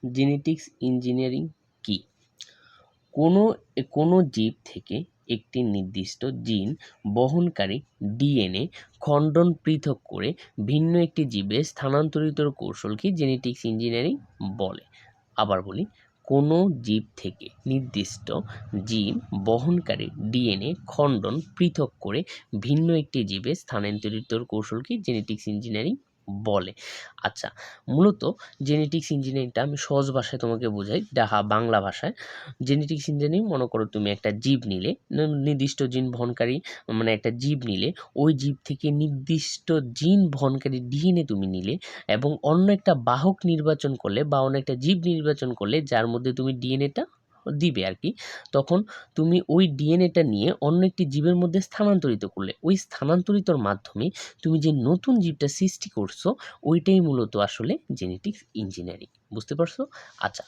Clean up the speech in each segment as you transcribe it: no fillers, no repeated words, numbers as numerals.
Genetics engineering কি? কোনো জীব থেকে একটি নির্দিষ্ট জিন বহনকারী ডিএনএ খণ্ডন পৃথক করে ভিন্ন একটি জীবে স্থানান্তরিত কৌশলকে জেনেটিক্স ইঞ্জিনিয়ারিং বলে। আবার বলি, কোনো জীব থেকে নির্দিষ্ট জিন বহনকারী ডিএনএ খণ্ডন পৃথক করে ভিন্ন একটি জীবে স্থানান্তরিত কৌশলকে জেনেটিক্স ইঞ্জিনিয়ারিং বলে। আচ্ছা, মূলত জেনেটিক্স ইঞ্জিনিয়ারিংটা আমি সহজ ভাষায় তোমাকে বোঝাই, বাংলা ভাষায়। জেনেটিক্স ইঞ্জিনিয়ারিং, মনে করো তুমি একটা জীব নিলে, নির্দিষ্ট জিন বহনকারী, মানে একটা জীব নিলে, ওই জীব থেকে নির্দিষ্ট জিন বহনকারী ডিএনএ তুমি নিলে এবং অন্য একটা বাহক নির্বাচন করলে বা অন্য একটা জীব নির্বাচন করলে যার মধ্যে তুমি ডিএনএটা দিবে আর কি, তখন তুমি ওই ডিএনএটা নিয়ে অন্য একটি জীবের মধ্যে স্থানান্তরিত করলে ওই স্থানান্তরিতর মাধ্যমে তুমি যে নতুন জীবটা সৃষ্টি করছো ওইটাই মূলত আসলে জেনেটিক্স ইঞ্জিনিয়ারিং। বুঝতে পারছো? আচ্ছা,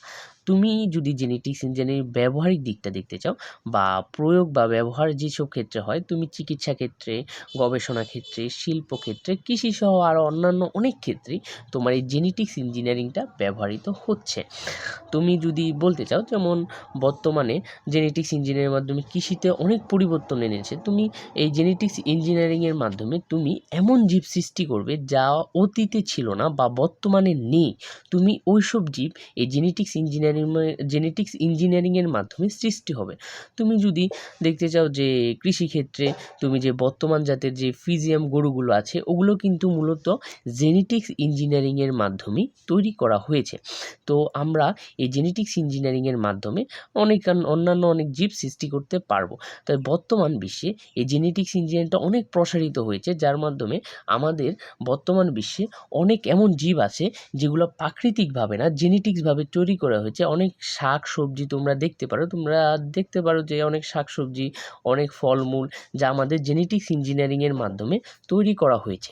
তুমি যদি জেনেটিক্স ইঞ্জিনিয়ারিং ব্যবহারিক দিকটা দেখতে চাও বা প্রয়োগ বা ব্যবহার যেসব ক্ষেত্রে হয়, তুমি চিকিৎসা ক্ষেত্রে, গবেষণা ক্ষেত্রে, শিল্প ক্ষেত্রে, কৃষি সহ আরও অন্যান্য অনেক ক্ষেত্রেই তোমার এই জেনেটিক্স ইঞ্জিনিয়ারিংটা ব্যবহৃত হচ্ছে। তুমি যদি বলতে চাও, যেমন বর্তমানে জেনেটিক্স ইঞ্জিনিয়ারিংয়ের মাধ্যমে কৃষিতে অনেক পরিবর্তন এনেছে, তুমি এই জেনেটিক্স ইঞ্জিনিয়ারিংয়ের মাধ্যমে তুমি এমন জীব সৃষ্টি করবে যা অতীতে ছিল না বা বর্তমানে নেই। তুমি ওইসব জীব এই জেনেটিক্স ইঞ্জিনিয়ারিংয়ের মাধ্যমে সৃষ্টি হবে। তুমি যদি দেখতে চাও যে কৃষিক্ষেত্রে তুমি যে বর্তমান জাতের যে ফ্রিজিয়াম গরুগুলো আছে ওগুলো কিন্তু মূলত জেনেটিক্স ইঞ্জিনিয়ারিংয়ের মাধ্যমেই তৈরি করা হয়েছে। তো আমরা এই জেনেটিক্স ইঞ্জিনিয়ারিংয়ের মাধ্যমে অন্যান্য অনেক জীব সৃষ্টি করতে পারবো। তাই বর্তমান বিশ্বে এই জেনেটিক্স ইঞ্জিনিয়ারিংটা অনেক প্রসারিত হয়েছে, যার মাধ্যমে আমাদের বর্তমান বিশ্বে অনেক এমন জীব আছে যেগুলো প্রাকৃতিকভাবে না, জেনেটিক্সভাবে তৈরি করা হয়েছে। অনেক শাক সবজি তোমরা দেখতে পারো যে অনেক শাক সবজি, অনেক ফলমূল যা আমাদের জেনেটিক্স ইঞ্জিনিয়ারিংয়ের মাধ্যমে তৈরি করা হয়েছে।